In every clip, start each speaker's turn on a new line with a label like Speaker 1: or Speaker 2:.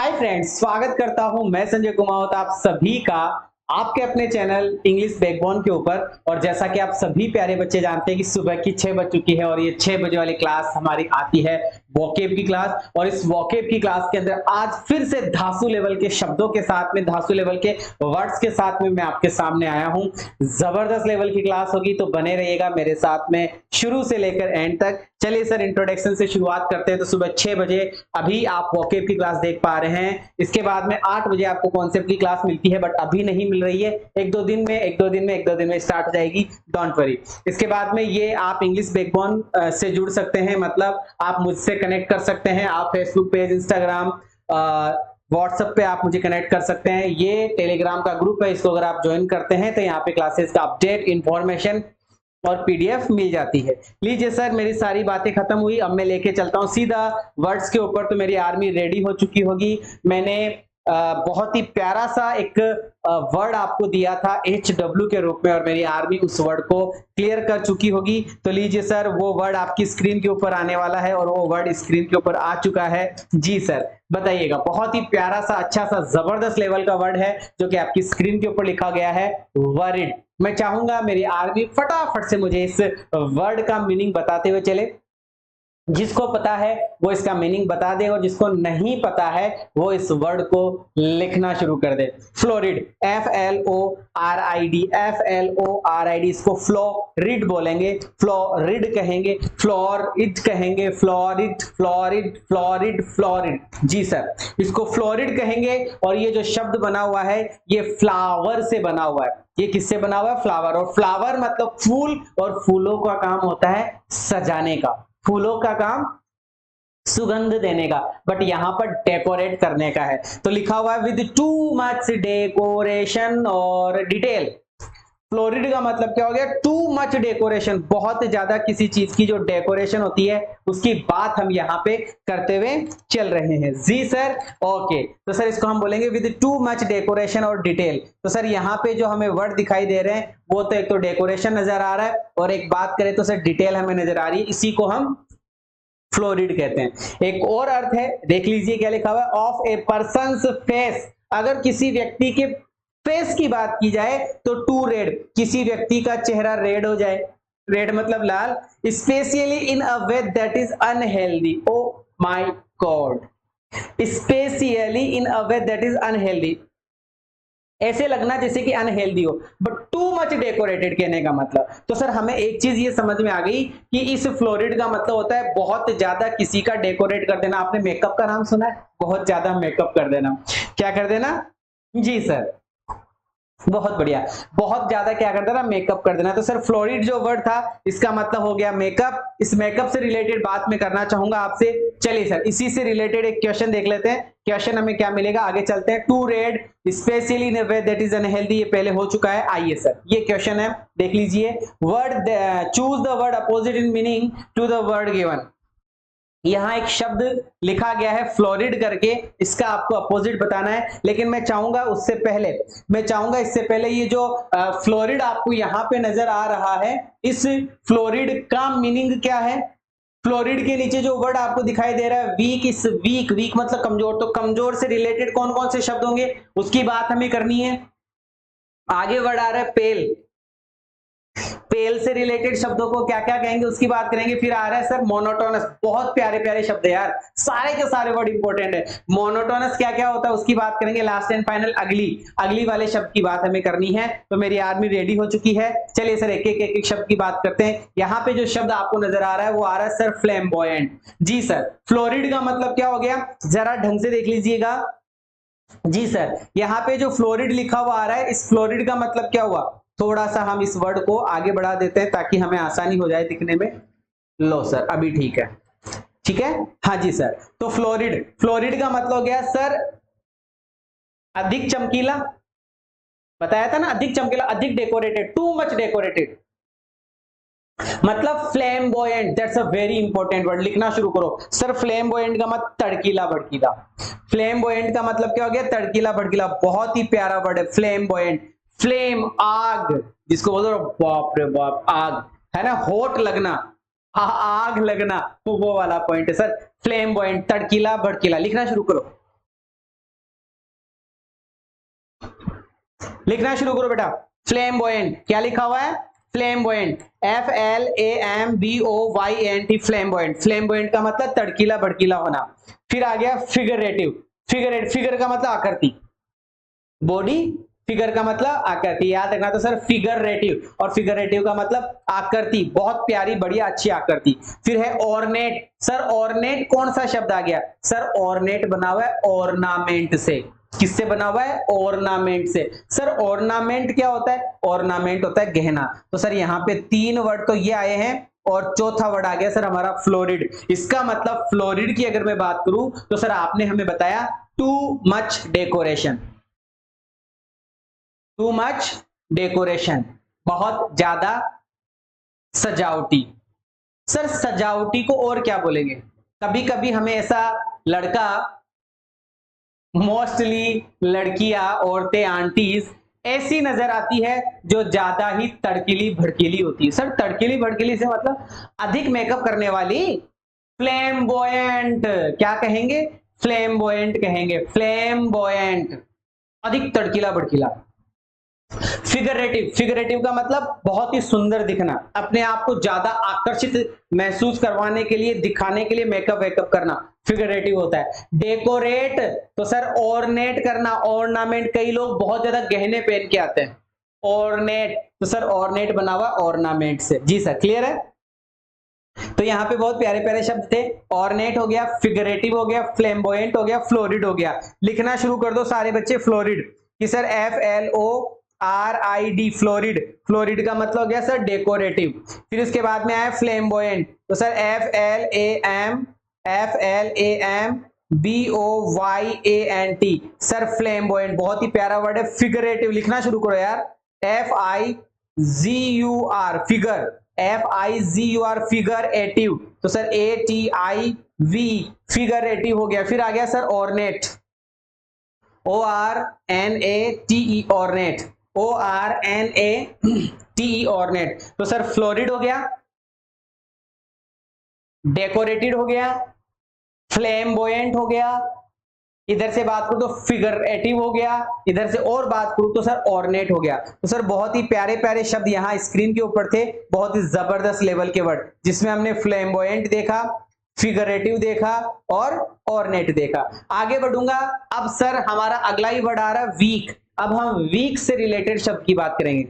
Speaker 1: Hi friends, स्वागत करता हूं मैं संजय कुमावत आप सभी का आपके अपने चैनल इंग्लिश बैकबोन के ऊपर। और जैसा कि आप सभी प्यारे बच्चे जानते हैं कि सुबह की 6 बज चुकी है और ये 6 बजे वाली क्लास हमारी आती है वोकेब की क्लास। और इस वोकेब की क्लास के अंदर आज फिर से धांसू लेवल के शब्दों के साथ में, धांसू लेवल के वर्ड्स के साथ में मैं आपके सामने आया हूं। जबरदस्त लेवल की क्लास होगी, तो बने रहिएगा मेरे साथ में शुरू से लेकर एंड तक। चलिए सर, इंट्रोडक्शन से शुरुआत करते हैं। तो सुबह 6 बजे अभी आप वोकेब की क्लास देख पा रहे हैं। इसके बाद में 8 बजे आपको कॉन्सेप्ट की क्लास मिलती है, बट अभी नहीं मिल रही है। एक दो दिन में स्टार्ट हो जाएगी, डोंट वरी। इसके बाद में ये आप इंग्लिश बैकबोन से जुड़ सकते हैं, मतलब आप मुझसे कनेक्ट कर सकते हैं। आप फेसबुक पेज, इंस्टाग्राम, व्हाट्सएप पे आप मुझे कनेक्ट कर सकते हैं। ये टेलीग्राम का ग्रुप है, इसको अगर आप ज्वाइन करते हैं तो यहाँ पे क्लासेस का अपडेट, इंफॉर्मेशन और पीडीएफ मिल जाती है। लीजिए सर, मेरी सारी बातें खत्म हुई, अब मैं लेके चलता हूं सीधा वर्ड्स के ऊपर। तो मेरी आर्मी रेडी हो चुकी होगी। मैंने बहुत ही प्यारा सा एक वर्ड आपको दिया था HW के रूप में, और मेरी आर्मी उस वर्ड को क्लियर कर चुकी होगी। तो लीजिए सर, वो वर्ड आपकी स्क्रीन के ऊपर आने वाला है, और वो वर्ड स्क्रीन के ऊपर आ चुका है। जी सर, बताइएगा। बहुत ही प्यारा सा, अच्छा सा, जबरदस्त लेवल का वर्ड है जो कि आपकी स्क्रीन के ऊपर लिखा गया है, वरिड। मैं चाहूंगा मेरी आर्मी फटाफट से मुझे इस वर्ड का मीनिंग बताते हुए चले। जिसको पता है वो इसका मीनिंग बता दे, और जिसको नहीं पता है वो इस वर्ड को लिखना शुरू कर दे। फ्लोरिड, FLORID, FLORID, इसको फ्लोरिड बोलेंगे, फ्लोरिड कहेंगे, फ्लोरिड कहेंगे, फ्लोरिड, फ्लोरिड, फ्लोरिड, फ्लोरिड। जी सर, इसको फ्लोरिड कहेंगे। और ये जो शब्द बना हुआ है ये फ्लावर से बना हुआ है। ये किससे बना हुआ है? फ्लावर। और फ्लावर मतलब फूल, और फूलों का काम होता है सजाने का, फूलों का काम सुगंध देने का, बट यहां पर डेकोरेट करने का है। तो लिखा हुआ है विद टू मच डेकोरेशन और डिटेल। फ्लोरिड का मतलब क्या हो गया? टू मच डेकोरेशन, बहुत ज्यादा किसी चीज की जो डेकोरेशन होती है उसकी बात हम यहाँ पे करते हुए चल रहे हैं। जी सर, ओके। तो सर इसको हम बोलेंगे विद टू मच डेकोरेशन और डिटेल। तो सर यहाँ पे जो हमें वर्ड दिखाई दे रहे हैं वो तो एक तो डेकोरेशन नजर आ रहा है, और एक बात करें तो सर डिटेल हमें नजर आ रही है। इसी को हम फ्लोरिड कहते हैं। एक और अर्थ है, देख लीजिए क्या लिखा हुआ है, ऑफ ए पर्सन्स फेस। अगर किसी व्यक्ति के फेस की बात की जाए तो टू रेड, किसी व्यक्ति का चेहरा रेड हो जाए, रेड मतलब लाल, specially in a way that is unhealthy. Oh my god, specially in a way that is unhealthy, ऐसे लगना जैसे कि अनहेल्दी हो, बट टू मच डेकोरेटेड कहने का मतलब। तो सर हमें एक चीज ये समझ में आ गई कि इस फ्लोरिड का मतलब होता है बहुत ज्यादा किसी का डेकोरेट कर देना। आपने मेकअप का नाम सुना है? बहुत ज्यादा मेकअप कर देना। क्या कर देना? जी सर, बहुत बढ़िया। बहुत ज्यादा क्या कर देना? मेकअप कर देना। तो सर फ्लोरिड जो वर्ड था इसका मतलब हो गया मेकअप। इस मेकअप से रिलेटेड बात मैं करना चाहूंगा आपसे। चलिए सर, इसी से रिलेटेड एक क्वेश्चन देख लेते हैं। क्वेश्चन हमें क्या मिलेगा, आगे चलते हैं। Too red specially in a way that is unhealthy, ये पहले हो चुका है। आइए सर, ये क्वेश्चन है, देख लीजिए। Word, choose the word opposite in meaning to the word given. यहां एक शब्द लिखा गया है फ्लोरिड करके, इसका आपको अपोजिट बताना है। लेकिन मैं चाहूंगा उससे पहले, इससे पहले ये जो फ्लोरिड आपको यहां पे नजर आ रहा है, इस फ्लोरिड का मीनिंग क्या है? फ्लोरिड के नीचे जो वर्ड आपको दिखाई दे रहा है वीक, इस वीक, वीक मतलब कमजोर। तो कमजोर से रिलेटेड कौन कौन से शब्द होंगे उसकी बात हमें करनी है। आगे वर्ड आ रहा है पेल, पेल से रिलेटेड शब्दों को क्या क्या कहेंगे उसकी बात करेंगे। फिर आ रहा है सर मोनोटोनस, बहुत प्यारे प्यारे शब्द है यार, सारे के सारे वर्ड इंपॉर्टेंट है। मोनोटोनस क्या क्या होता है उसकी बात करेंगे। लास्ट एंड फाइनल अगली, अगली वाले शब्द की बात हमें करनी है। तो मेरी आर्मी रेडी हो चुकी है। चलिए सर एक एक शब्द की बात करते हैं। यहाँ पे जो शब्द आपको नजर आ रहा है वो आ रहा है सर फ्लैम्बॉयंट। जी सर, फ्लोरिड का मतलब क्या हो गया, जरा ढंग से देख लीजिएगा। जी सर, यहाँ पे जो फ्लोरिड लिखा हुआ आ रहा है, इस फ्लोरिड का मतलब क्या हुआ? थोड़ा सा हम इस वर्ड को आगे बढ़ा देते हैं ताकि हमें आसानी हो जाए दिखने में। लो सर, अभी ठीक है, ठीक है। हाँ जी सर, तो फ्लोरिड, फ्लोरिड का मतलब हो गया सर अधिक चमकीला। बताया था ना, अधिक चमकीला, अधिक डेकोरेटेड, टू मच डेकोरेटेड। मतलब flamboyant, that's a very important word, लिखना शुरू करो सर। फ्लैम्बॉयंट का मतलब तड़कीला भड़कीला। फ्लैम्बॉयंट का मतलब क्या हो गया? तड़कीला भड़कीला। बहुत ही प्यारा वर्ड है फ्लैम्बॉयंट। फ्लेम, आग, जिसको बोलते हो बाप रे बाप, आग है ना, होट लगना, आग लगना, तो वो वाला पॉइंट है सर। फ्लैम्बॉयंट, तड़कीला भड़कीला, लिखना शुरू करो। लिखना शुरू करो बेटा। फ्लेम्बोयेंट, क्या लिखा हुआ है? फ्लेम्बोयेंट, FLAMBOYENT, फ्लेम्बोयेंट। फ्लेम्बोयेंट का मतलब तड़कीला भड़कीला होना। फिर आ गया फिगरेटिव, फिगर का मतलब आकृति, बॉडी, फिगर का मतलब आकृति, याद रखना। तो सर फिगरेटिव, और फिगरेटिव का मतलब आकृति, बहुत प्यारी बढ़िया अच्छी आकृति। फिर है ऑर्नेट। सर ऑर्नेट कौन सा शब्द आ गया? सर ऑर्नेट बना हुआ है ऑर्नामेंट से। किससे बना हुआ है? ऑर्नामेंट से। सर ऑर्नामेंट क्या होता है? ऑर्नामेंट होता है गहना। तो सर यहाँ पे 3 वर्ड तो ये आए हैं, और चौथा वर्ड आ गया सर हमारा फ्लोरिड। इसका मतलब फ्लोरिड की अगर मैं बात करूं तो सर आपने हमें बताया too much decoration, too much decoration, बहुत ज्यादा सजावटी। सर सजावटी को और क्या बोलेंगे? कभी कभी हमें ऐसा लड़का, मोस्टली लड़कियां, औरतें, आंटीज ऐसी नजर आती है जो ज्यादा ही तड़कीली भड़कीली होती है। सर तड़कीली भड़कीली से मतलब अधिक मेकअप करने वाली, फ्लेम्बोयेंट। क्या कहेंगे? फ्लेम्बोयेंट कहेंगे, फ्लेम्बोयेंट, अधिक तड़कीला भड़कीला। फिगरेटिव, फिगरेटिव का मतलब बहुत ही सुंदर दिखना, अपने आप को ज्यादा आकर्षित महसूस करवाने के लिए, दिखाने के लिए मेकअप वेकअप करना, फिगरेटिव होता है। डेकोरेट, तो सर ऑर्नेट करना, ऑर्नामेंट, कई लोग बहुत ज्यादा गहने पहन के आते हैं। ऑर्नेट, तो सर ऑर्नेट बना हुआ ऑर्नामेंट से। जी सर, क्लियर है? तो यहाँ पे बहुत प्यारे प्यारे शब्द थे। ऑर्नेट हो गया, फिगरेटिव हो गया, फ्लेम्बोयेंट हो गया, फ्लोरिड हो गया। लिखना शुरू कर दो सारे बच्चे फ्लोरिड कि सर FLORID, फ्लोरिड। फ्लोरिड का मतलब हो गया सर डेकोरेटिव। फिर उसके बाद में आया फ्लेम्बोयेंट, तो सर FLAMBOYANT, सर फ्लेम्बोयेंट, बहुत ही प्यारा वर्ड है। फिगरेटिव लिखना शुरू करो यार, FIGUR, फिगर, FIGUR, फिगरेटिव, तो सर ATIV, फिगरेटिव हो गया। फिर आ गया sir ornate, ORNATE, ornate, ORNATE, ornate, तो सर फ्लोरिड हो गया, डेकोरेटेड हो गया, फ्लेम्बोयेंट हो गया, इधर से बात करूं तो फिगरेटिव हो गया, इधर से और बात करूं तो सर ऑर्नेट हो गया। तो सर बहुत ही प्यारे प्यारे शब्द यहाँ स्क्रीन के ऊपर थे, बहुत ही जबरदस्त लेवल के वर्ड, जिसमें हमने फ्लेम्बोयेंट देखा, फिगरेटिव देखा और ऑर्नेट देखा। आगे बढ़ूंगा। अब सर हमारा अगला ही वर्ड आ रहा है वीक। अब हम वीक से रिलेटेड शब्द की बात करेंगे।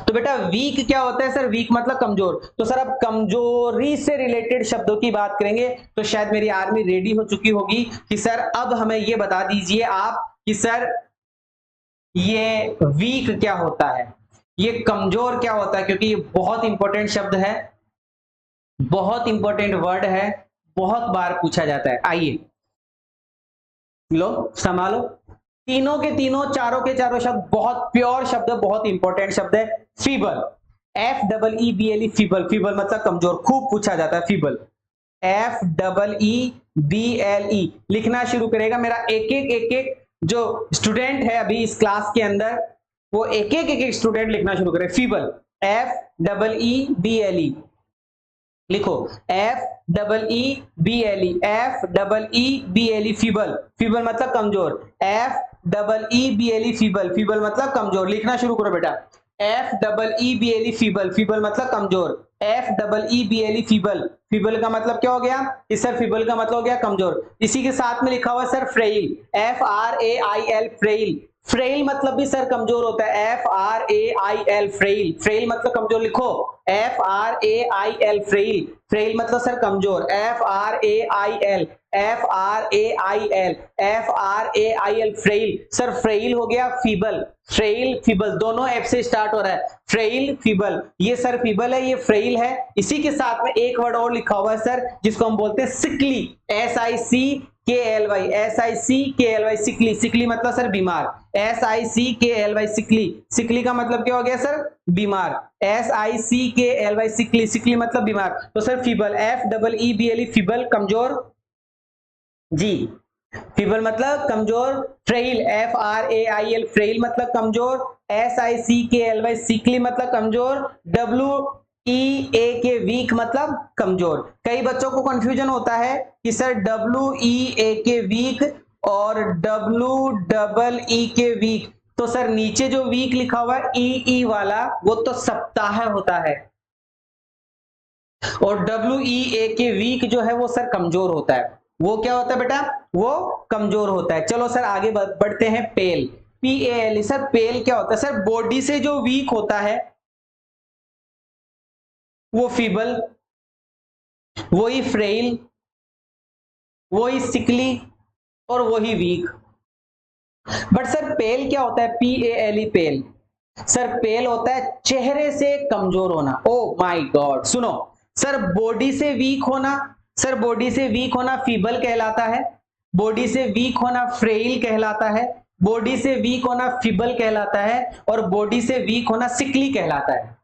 Speaker 1: तो बेटा वीक क्या होता है? सर वीक मतलब कमजोर। तो सर अब कमजोरी से रिलेटेड शब्दों की बात करेंगे। तो शायद मेरी आर्मी रेडी हो चुकी होगी कि सर अब हमें ये बता दीजिए आप कि सर ये वीक क्या होता है, ये कमजोर क्या होता है, क्योंकि ये बहुत इंपॉर्टेंट शब्द है, बहुत इंपॉर्टेंट वर्ड है, बहुत बार पूछा जाता है। आइए लो संभालो, तीनों के तीनों, चारों के चारों शब्द बहुत प्योर शब्द है, बहुत इंपॉर्टेंट शब्द है। फीबल, FEEBLE, फीबल, फीबल मतलब कमजोर, खूब पूछा जाता है फीबल, FEEBLE। लिखना शुरू करेगा मेरा एक एक जो स्टूडेंट है अभी इस क्लास के अंदर, वो एक एक स्टूडेंट लिखना शुरू करे। फीबल, FEEBLE, लिखो FEEBLE, FEEBLE, फीबल, फीबल मतलब कमजोर, FEEBLE, फीबल, फीबल मतलब कमजोर। लिखना शुरू करो बेटा, FEEBLE, फीबल, फीबल मतलब कमजोर, FEEBLE, फीबल, फीबल का मतलब क्या हो गया? इस सर फीबल का मतलब हो गया कमजोर। इसी के साथ में लिखा हुआ सर फ्रेइल, FRAIL, फ्रेइल, फ्रेइल मतलब भी सर कमजोर होता है, FRAIL, फ्रेइल, फ्रेइल मतलब कमजोर। लिखो FRAIL, फ्रेइल, फ्रेइल मतलब सर कमजोर, FRAIL, FRAIL, FRAIL, फ्रेइल। सर फ्रेइल हो गया फीबल, फ्रेइल फीबल दोनों एफ से स्टार्ट हो रहा है, फ्रेइल फीबल, ये सर फीबल है, ये फ्रेइल है। इसी के साथ में एक वर्ड और लिखा हुआ है सर, जिसको हम बोलते हैं सिकली, SICKLY, SICKLY, सिकली, सिकली मतलब सर बीमार, SICKLY, सिकली, सिकली का मतलब क्या हो गया सर? बीमार, SICKLY, सिकली, सिकली मतलब बीमार। तो सर फीबल, FEEBLE, फीबल कमजोर जी, फीबल मतलब कमजोर। फ्रेइल, FRAIL, फ्रेइल मतलब कमजोर। SICKLY, सिकली मतलब कमजोर। WEAK, वीक मतलब कमजोर। कई बच्चों को कंफ्यूजन होता है कि सर WEAK वीक और WEEK वीक, तो सर नीचे जो वीक लिखा हुआ है ई वाला वो तो सप्ताह होता है, और WEA के वीक जो है वो सर कमजोर होता है। वो क्या होता है बेटा? वो कमजोर होता है। चलो सर आगे बढ़ते हैं। पेल, PAL। सर पेल क्या होता है? सर बॉडी से जो वीक होता है वो फीबल, वही फ्रेल, वही सिकली और वही वीक। बट सर पेल क्या होता है? PALE पेल। सर पेल होता है चेहरे से कमजोर होना। ओ माय गॉड, सुनो सर, बॉडी से वीक होना, सर बॉडी से वीक होना फीबल कहलाता है, बॉडी से वीक होना फ्रेल कहलाता है, बॉडी से वीक होना फीबल कहलाता है, और बॉडी से वीक होना सिकली कहलाता है।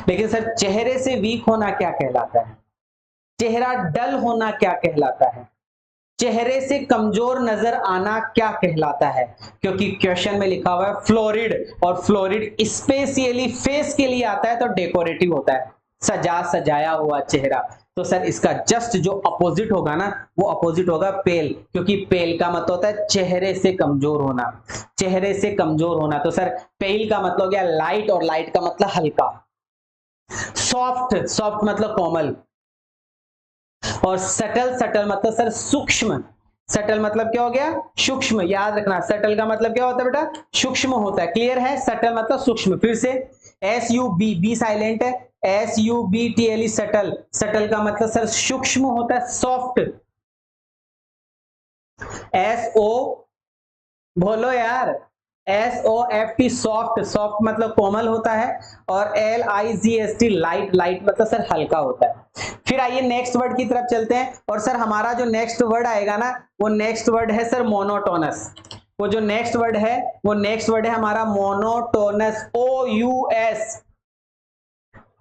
Speaker 1: लेकिन सर चेहरे से वीक होना क्या कहलाता है? चेहरा डल होना क्या कहलाता है? चेहरे से कमजोर नजर आना क्या कहलाता है? क्योंकि क्वेश्चन में लिखा हुआ है फ्लोरिड, और फ्लोरिड स्पेशली फेस के लिए आता है, तो डेकोरेटिव होता है, सजा सजाया हुआ चेहरा। तो सर इसका जस्ट जो अपोजिट होगा ना, वो अपोजिट होगा पेल, क्योंकि पेल का मतलब होता है चेहरे से कमजोर होना, चेहरे से कमजोर होना। तो सर पेल का मतलब हो गया लाइट, और लाइट का मतलब हल्का। सॉफ्ट, सॉफ्ट मतलब कोमल, और सटल, सटल मतलब सर सूक्ष्म। सटल मतलब क्या हो गया? सूक्ष्म। याद रखना सटल का मतलब क्या होता है बेटा? सूक्ष्म होता है। क्लियर है? सटल मतलब सूक्ष्म। फिर से SUB, बी साइलेंट है, SUBTLE सटल। सटल का मतलब सर सूक्ष्म होता है, सॉफ्ट। SO बोलो यार, SOFT सॉफ्ट, सॉफ्ट मतलब कोमल होता है, और LIGST लाइट, लाइट मतलब सर हल्का होता है। फिर आइए नेक्स्ट वर्ड की तरफ चलते हैं, और सर हमारा जो नेक्स्ट वर्ड आएगा ना, वो नेक्स्ट वर्ड है सर मोनोटोनस। वो जो नेक्स्ट वर्ड है, वो नेक्स्ट वर्ड है हमारा मोनोटोनस, OUS।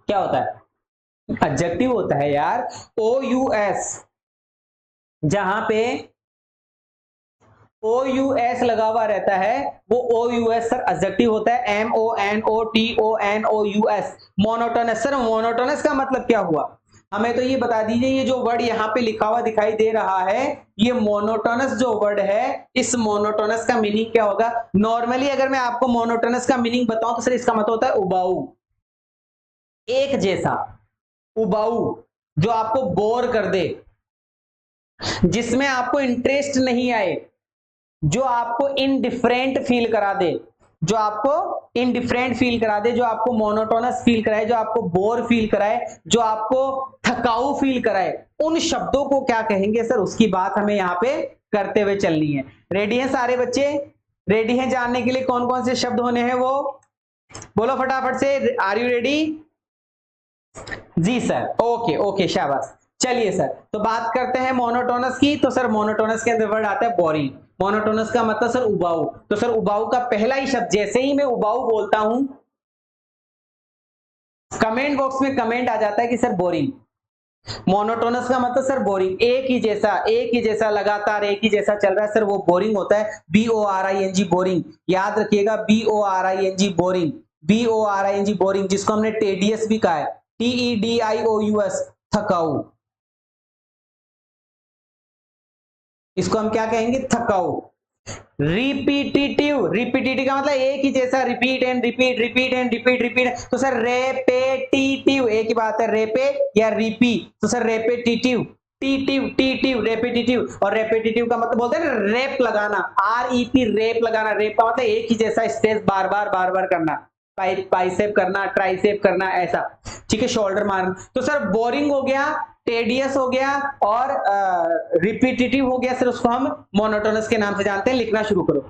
Speaker 1: क्या होता है? एडजेक्टिव होता है यार, OUS। जहां पे OUS लगा हुआ रहता है वो OUS सर एडजेक्टिव होता है, MONOTONOUS, मोनोटोनस। सर मोनोटोनस का मतलब क्या हुआ? हमें तो ये बता दीजिए, ये जो वर्ड यहाँ पे लिखा हुआ दिखाई दे रहा है, ये मोनोटोनस जो वर्ड है, इस मोनोटोनस का मीनिंग क्या होगा? नॉर्मली अगर मैं आपको मोनोटोनस का मीनिंग बताऊं तो सर इसका मतलब होता है उबाऊ, एक जैसा, उबाऊ, जो आपको बोर कर दे, जिसमें आपको इंटरेस्ट नहीं आए, जो आपको इनडिफरेंट फील करा दे, जो आपको इनडिफरेंट फील करा दे, जो आपको मोनोटोनस फील कराए, जो आपको बोर फील कराए, जो आपको थकाऊ फील कराए, उन शब्दों को क्या कहेंगे सर? उसकी बात हमें यहाँ पे करते हुए चलनी है। रेडी हैं सारे बच्चे? रेडी हैं जानने के लिए कौन कौन से शब्द होने हैं? वो बोलो फटाफट से, आर यू रेडी? जी सर, ओके ओके, शाबाश। चलिए सर, तो बात करते हैं मोनोटोनस की। तो सर मोनोटोनस के अंदर वर्ड आता है बोरिंग। मोनोटोनस का मतलब सर उबाऊ। तो सर उबाऊ का पहला ही शब्द, जैसे ही मैं उबाऊ बोलता हूं, कमेंट बॉक्स में कमेंट आ जाता है कि सर बोरिंग। मोनोटोनस का मतलब सर बोरिंग, एक ही जैसा, एक ही जैसा, लगातार एक ही जैसा चल रहा है, सर वो बोरिंग होता है। BORING बोरिंग, याद रखिएगा, BORING बोरिंग, BORING बोरिंग, जिसको हमने टेडियस भी कहा है, TEDIOUS थकाऊ। इसको हम क्या कहेंगे? थकाऊ। रिपीटिटिव, रिपीटिटिव का मतलब एक ही जैसा, repeat and repeat, repeat and repeat, repeat. तो सर रेपेटिटिव, एक ही बात है, रेपे या रिपी, तो सर रेपेटिटिव, टीटिव, टीटिव, रेपेटिटिव। और रेपेटिटिव का मतलब बोलते हैं ना रेप लगाना, REP, रेप लगाना। रेप का मतलब एक ही जैसा स्ट्रेस बार बार करना, बाइसेप करना, ट्राइसेप करना, ऐसा, ठीक है, शोल्डर मारना। तो सर बोरिंग हो गया, टेडियस हो गया, और रिपीटिटिव हो गया, सर उसको हम मोनोटोनस के नाम से जानते हैं। लिखना शुरू करो।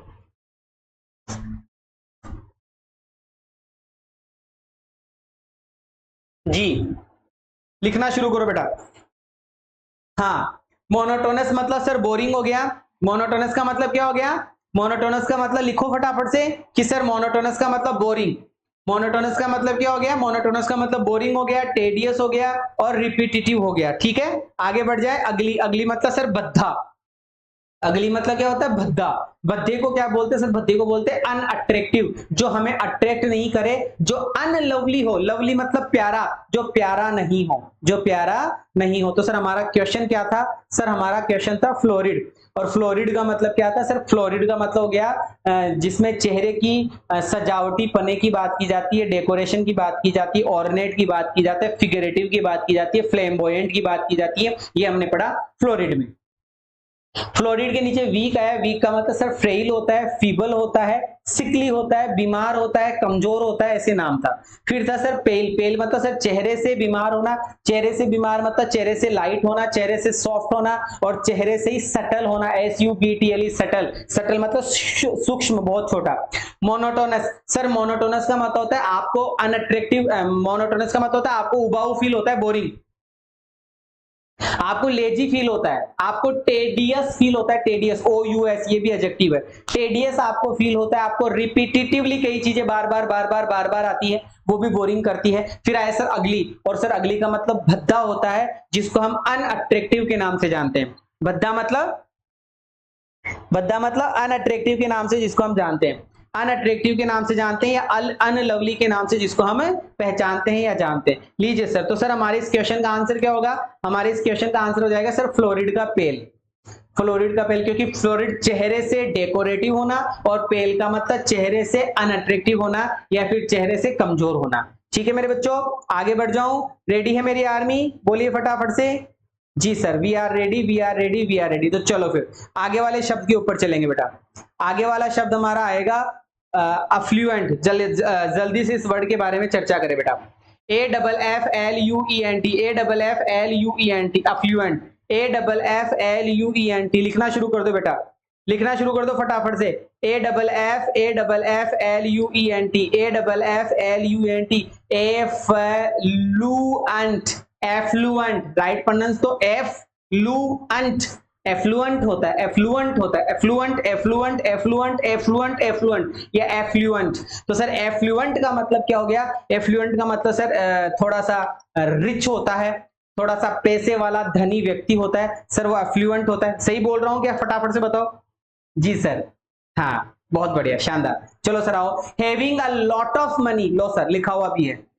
Speaker 1: जी, लिखना शुरू करो बेटा। हाँ, मोनोटोनस मतलब सर बोरिंग हो गया। मोनोटोनस का मतलब क्या हो गया? मोनोटोनस का मतलब लिखो फटाफट से कि सर मोनोटोनस का मतलब बोरिंग। मोनोटोनस का मतलब क्या हो गया? मोनोटोनस का मतलब बोरिंग हो गया, टेडियस हो गया, और रिपीटिटिव हो गया। ठीक है, आगे बढ़ जाए। अगली, अगली मतलब सर बद्धा। अगली मतलब क्या होता है? भद्दा। भद्दे को क्या बोलते हैं सर? भद्दे को बोलते हैं अनअट्रैक्टिव, जो हमें अट्रैक्ट नहीं करे, जो अनलवली हो। लवली मतलब प्यारा, जो प्यारा नहीं हो, जो प्यारा नहीं हो। तो सर हमारा क्वेश्चन क्या था? सर हमारा क्वेश्चन था फ्लोरिड। और फ्लोरिड का मतलब क्या था सर? फ्लोरिड का मतलब हो गया जिसमें चेहरे की सजावटी पने की बात की जाती है, डेकोरेशन की बात की जाती है, ऑर्नेट की बात की जाती है, फिगरेटिव की बात की जाती है, फ्लेम्बोयेंट की बात की जाती है। ये हमने पढ़ा फ्लोरिड में। फ्लोरिड के नीचे वीक आया। वीक का मतलब सर फ्रेल होता है, फीबल होता है, सिकली होता है, बीमार होता है, कमजोर होता है, ऐसे नाम था। फिर था सर पेल। पेल मतलब सर चेहरे से बीमार होना। चेहरे से बीमार मतलब चेहरे से लाइट होना, चेहरे से सॉफ्ट होना, और चेहरे से ही सटल होना। SUBTLE subtle. सटल मतलब सूक्ष्म, बहुत छोटा। मोनोटोनस। सर मोनोटोनस का मतलब होता है आपको अनअट्रैक्टिव। मोनोटोनस का मतलब होता है आपको उबाऊ फील होता है, बोरिंग। आपको लेजी फील होता है, आपको टेडियस फील होता है। टेडियस, OUS, ये भी एडजेक्टिव है। टेडियस आपको फील होता है, आपको रिपीटिटिवली कई चीजें बार बार बार बार बार बार आती है, वो भी बोरिंग करती है। फिर आया सर अगली। और सर अगली का मतलब भद्दा होता है, जिसको हम अनअट्रैक्टिव के नाम से जानते हैं। भद्दा मतलब, भद्दा मतलब अनअट्रैक्टिव के नाम से जिसको हम जानते हैं, अनअट्रैक्टिव के नाम से जानते हैं, या अनलवली के नाम से जिसको हम पहचानते हैं या जानते हैं। लीजिए सर, तो सर हमारे इस क्वेश्चन का आंसर क्या होगा? हमारे इस क्वेश्चन का आंसर हो जाएगा सर फ्लोरिड का पेल। फ्लोरिड का पेल, क्योंकि फ्लोरिड चेहरे से डेकोरेटिव होना, और पेल का मतलब चेहरे से अनअट्रैक्टिव होना, या फिर चेहरे से कमजोर होना। ठीक है मेरे बच्चों, आगे बढ़ जाऊं? रेडी है मेरी आर्मी? बोलिए फटाफट से। जी sir, we are ready, we are ready, we are ready. तो चलो फिर आगे वाले शब्द के ऊपर चलेंगे बेटा। आगे वाला शब्द हमारा आएगा अफ्लुएंट। जल्दी से इस वर्ड के बारे में चर्चा करें बेटा। AFFLUENT, AFFLUENT, affluent. AFFLUENT लिखना शुरू कर दो बेटा, लिखना शुरू कर दो फटाफट से। AFFLUENT, AFFLUENT, affluent. Affluent right pronounce तो एफ्लुएंट। एफ्लुएंट होता है, एफ्लुएंट होता है, affluent, affluent, affluent, affluent, affluent, या एफ्लुएंट। तो सर एफ्लुएंट का मतलब क्या हो गया? एफ्लुएंट का मतलब सर थोड़ा सा रिच होता है, थोड़ा सा पैसे वाला धनी व्यक्ति होता है सर, वो एफ्लुएंट होता है। सही बोल रहा हूं क्या? फटाफट से बताओ। जी सर, हाँ बहुत बढ़िया, शानदार। चलो सर आओ। Having a lot of money, low sir लिखा हुआ भी है।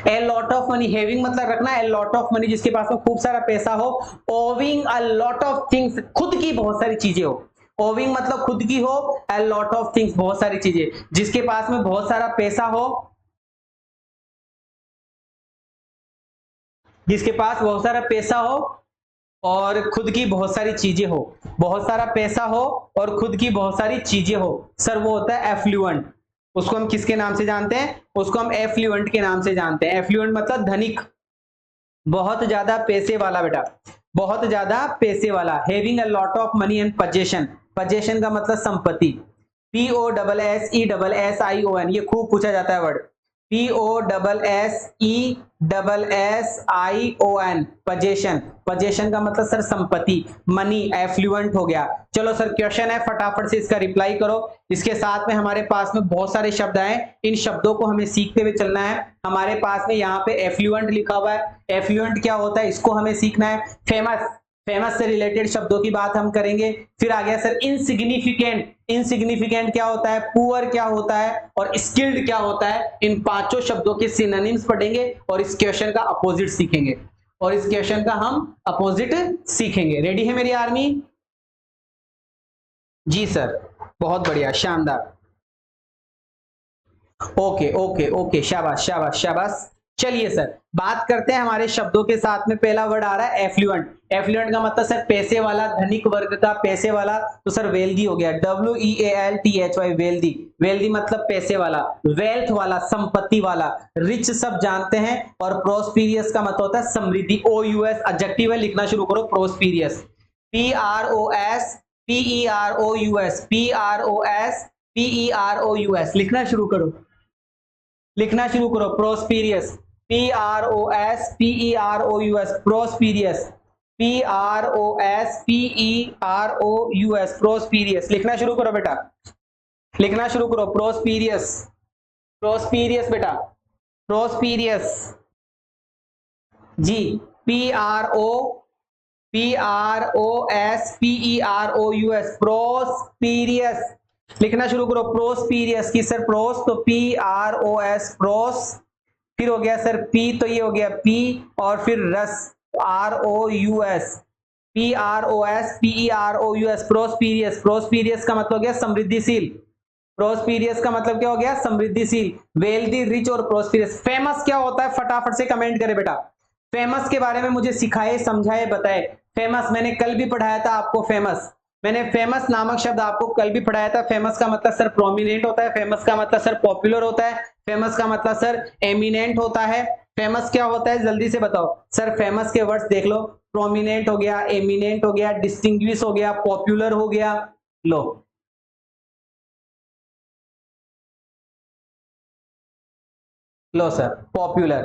Speaker 1: A lot of money, having मतलब रखना, ए लॉट ऑफ मनी जिसके पास में खूब सारा पैसा हो। Owing a lot of things, खुद की बहुत सारी चीजें हो। ओविंग मतलब खुद की हो, ए लॉट ऑफ थिंग्स बहुत सारी चीजें, जिसके पास में बहुत सारा पैसा हो, जिसके पास बहुत सारा पैसा हो और खुद की बहुत सारी चीजें हो। बहुत सारा पैसा हो और खुद की बहुत सारी चीजें हो, सर वो होता है एफ्लुएंट। उसको हम किसके नाम से जानते हैं? उसको हम एफ्लुएंट के नाम से जानते हैं। एफ्लुएंट मतलब धनिक, बहुत ज्यादा पैसे वाला बेटा, बहुत ज्यादा पैसे वाला। Having a lot of money and possession. Possession का मतलब संपत्ति। POSSESSION, ये खूब पूछा जाता है वर्ड। POSSESSION, possession. पोजेशन का मतलब सर संपत्ति। मनी एफ्लुएंट हो गया। चलो सर क्वेश्चन है, फटाफट से इसका रिप्लाई करो। इसके साथ में हमारे पास में बहुत सारे शब्द आए, इन शब्दों को हमें सीखते हुए चलना है। हमारे पास में यहाँ पे एफ्लुएंट लिखा हुआ है, एफ्लुएंट क्या होता है इसको हमें सीखना है। फेमस, फेमस से रिलेटेड शब्दों की बात हम करेंगे। फिर आ गया सर इनसिग्निफिकेंट। इनसिग्निफिकेंट क्या होता है, पुअर क्या होता है, और स्किल्ड क्या होता है। इन पांचों शब्दों के सिनोनिम्स पढ़ेंगे और इस क्वेश्चन का अपोजिट सीखेंगे, और इस क्वेश्चन का हम अपोजिट सीखेंगे। रेडी है मेरी आर्मी? जी सर, बहुत बढ़िया, शानदार। ओके ओके ओके, शाबाश शाबाश शाबाश। चलिए सर बात करते हैं हमारे शब्दों के साथ में। पहला वर्ड आ रहा है एफ्लुएंट। एफ्लुएंट का मतलब सर पैसे वाला, धनिक वर्ग का पैसे वाला। तो सर वेल्दी हो गया, WEALTHY, वेल्दी। वेल्दी मतलब पैसे वाला, वेल्थ वाला, संपत्ति वाला। रिच सब जानते हैं। और प्रोस्पीरियस का मतलब होता है समृद्धि। OUS एडजेक्टिव है, लिखना शुरू करो, प्रोस्पीरियस। PROSPEROUS लिखना शुरू करो, लिखना शुरू करो, प्रोस्पीरियस। PROSPEROUS, प्रोस्पीरियस। PROSPEROUS, प्रोस्पीरियस लिखना शुरू करो बेटा, लिखना शुरू करो, प्रोस्पीरियस। प्रोस्पीरियस बेटा, प्रोस्पीरियस। जी, PRO PROSPEROUS, प्रोस्पीरियस। लिखना शुरू करो, प्रोस्पीरियस की सर प्रोस, तो PROS प्रोस, फिर हो गया सर पी, तो ये हो गया पी, और फिर रस ROUS, PROSPEROUS, प्रोस्पीरियस। प्रोस्पीरियस का मतलब हो गया समृद्धिशील। प्रोस्पीरियस का मतलब क्या हो गया? समृद्धिशील, वेल्दी, रिच और प्रोस्पीरियस। फेमस क्या होता है? फटाफट से कमेंट करे बेटा। फेमस के बारे में मुझे सिखाए, समझाए, बताए। फेमस मैंने कल भी पढ़ाया था आपको। फेमस मैंने फेमस नामक शब्द आपको कल भी पढ़ाया था। फेमस का मतलब सर प्रोमिनेंट होता है, फेमस का मतलब सर पॉपुलर होता है, फेमस का मतलब सर एमिनेंट होता है। फेमस क्या होता है जल्दी से बताओ सर। फेमस के वर्ड्स देख लो, प्रोमिनेंट हो गया, एमिनेंट हो गया, डिस्टिंग्विश हो गया, पॉपुलर हो गया। लो लो सर, पॉपुलर।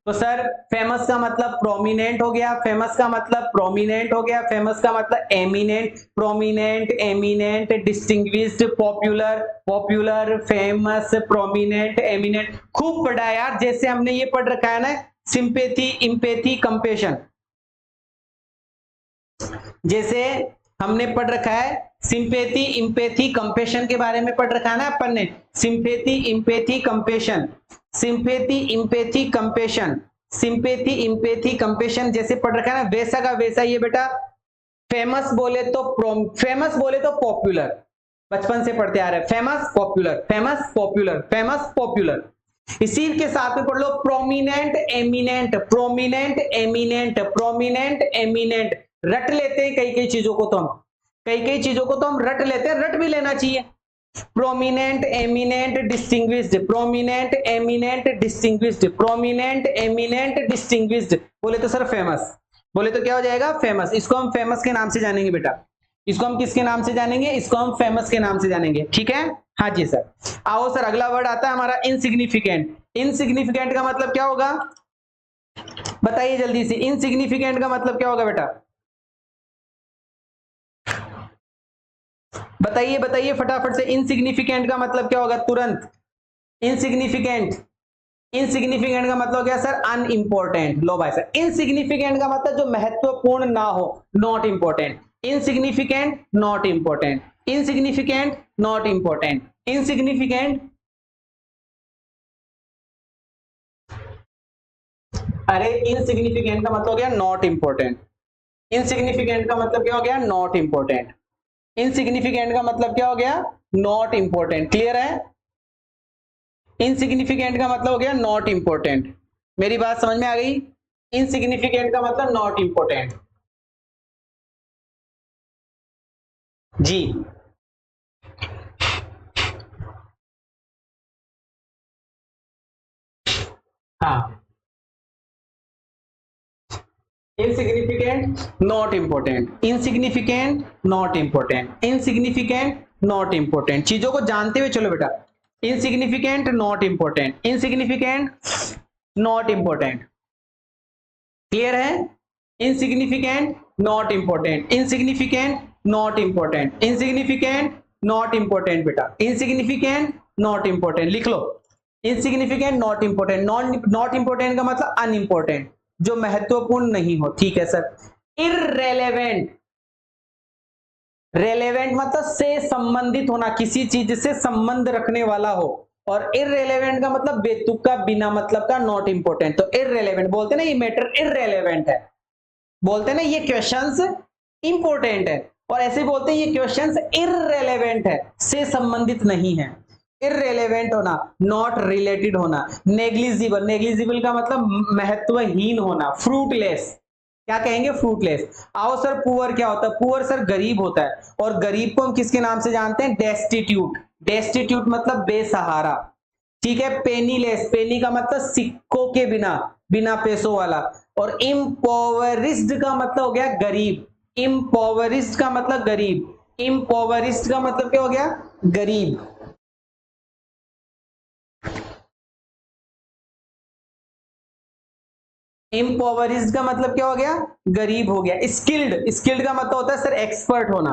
Speaker 1: तो सर फेमस का मतलब प्रोमिनेंट हो गया, फेमस का मतलब प्रोमिनेंट हो गया, फेमस का मतलब eminent, prominent, eminent, distinguished, popular, popular, famous, prominent, eminent. खूब पढ़ा है यार। जैसे हमने ये पढ़ रखा है ना, सिंपैथी, इंपैथी, कंपैशन। जैसे हमने पढ़ रखा है सिंपैथी, इंपैथी, कंपैशन के बारे में पढ़ रखा है ना अपन ने। Sympathy, empathy, compassion, sympathy, empathy, compassion, sympathy, empathy, compassion जैसे पढ़ रखा है ना, वैसा का वैसा ये बेटा। फेमस बोले तो फेमस बोले तो पॉपुलर, बचपन से पढ़ते आ रहे हैं। Famous popular, famous popular, famous popular. इसी के साथ में पढ़ लो prominent, eminent, prominent, eminent, prominent, eminent. रट लेते हैं कई कई चीजों को तो हम, कई कई चीजों को तो हम रट लेते हैं, रट भी लेना चाहिए। Prominent, eminent, distinguished, prominent, eminent, distinguished, prominent, eminent, distinguished. बोले तो सर फेमस, बोले तो क्या हो जाएगा? फेमस। इसको हम फेमस के नाम से जानेंगे बेटा। इसको हम किसके नाम से जानेंगे? इसको हम फेमस के नाम से जानेंगे, ठीक है। हाँ जी सर। आओ सर, अगला वर्ड आता है हमारा इनसिग्निफिकेंट। इनसिग्निफिकेंट का मतलब क्या होगा? बताइए जल्दी से, इनसिग्निफिकेंट का मतलब क्या होगा बेटा? बताइए बताइए फटाफट से, इनसिग्निफिकेंट का मतलब क्या होगा तुरंत? इनसिग्निफिकेंट, इनसिग्निफिकेंट का मतलब क्या सर? अनइंपॉर्टेंट। लो भाई सर, इनसिग्निफिकेंट का मतलब जो महत्वपूर्ण ना हो, not important. Insignificant, not important, insignificant, not important, insignificant. अरे इनसिग्निफिकेंट का मतलब हो गया नॉट इंपॉर्टेंट। इनसिग्निफिकेंट का मतलब क्या हो गया? Not important. इनसिग्निफिकेंट का मतलब क्या हो गया? Not important. क्लियर है? इनसिग्निफिकेंट का मतलब हो गया नॉट इंपॉर्टेंट। मेरी बात समझ में आ गई? इनसिग्निफिकेंट का मतलब नॉट इंपॉर्टेंट। जी हाँ, insignificant, not important, insignificant, not important, insignificant, not important. चीजों को जानते हुए चलो बेटा। Insignificant, not important, insignificant, not important. Clear है? Insignificant, not important, insignificant, not important, insignificant, not important बेटा। इनसिग्निफिकेंट, नॉट इंपॉर्टेंट लिख लो। Insignificant, not important. Not important का मतलब अनइंपॉर्टेंट, जो महत्वपूर्ण नहीं हो, ठीक है सर। इररेलेवेंट, रेलेवेंट मतलब से संबंधित होना, किसी चीज से संबंध रखने वाला हो। और इररेलेवेंट का मतलब बेतुका, बिना मतलब का, नॉट इंपॉर्टेंट। तो इररेलेवेंट बोलते ना, ये मैटर इररेलेवेंट है, बोलते ना ये क्वेश्चंस इंपॉर्टेंट है, और ऐसे बोलते हैं ये क्वेश्चंस इररेलेवेंट है, से संबंधित नहीं है। इररेलेवेंट होना, नॉट रिलेटेड होना, नेग्लिजिबल, नेग्लिजिबल का मतलब महत्वहीन होना, फ्रूटलेस। क्या कहेंगे? फ्रूटलेस। आओ सर, पुअर क्या होता है? पुअर सर गरीब होता है, और गरीब को हम किसके नाम से जानते हैं? डेस्टिट्यूट। डेस्टिट्यूट मतलब बेसहारा, ठीक है। पेनीलेस, पेनी का मतलब सिक्कों के बिना, बिना पैसों वाला। और इम्पोवरिस्ड का मतलब हो गया गरीब। इम्पोवरिस्ड का मतलब गरीब, इम्पोवरिस्ड का मतलब क्या हो गया? गरीब। इम्पोवरिस्ड का मतलब क्या हो गया? गरीब हो गया। स्किल्ड, स्किल्ड का मतलब होता है सर एक्सपर्ट होना।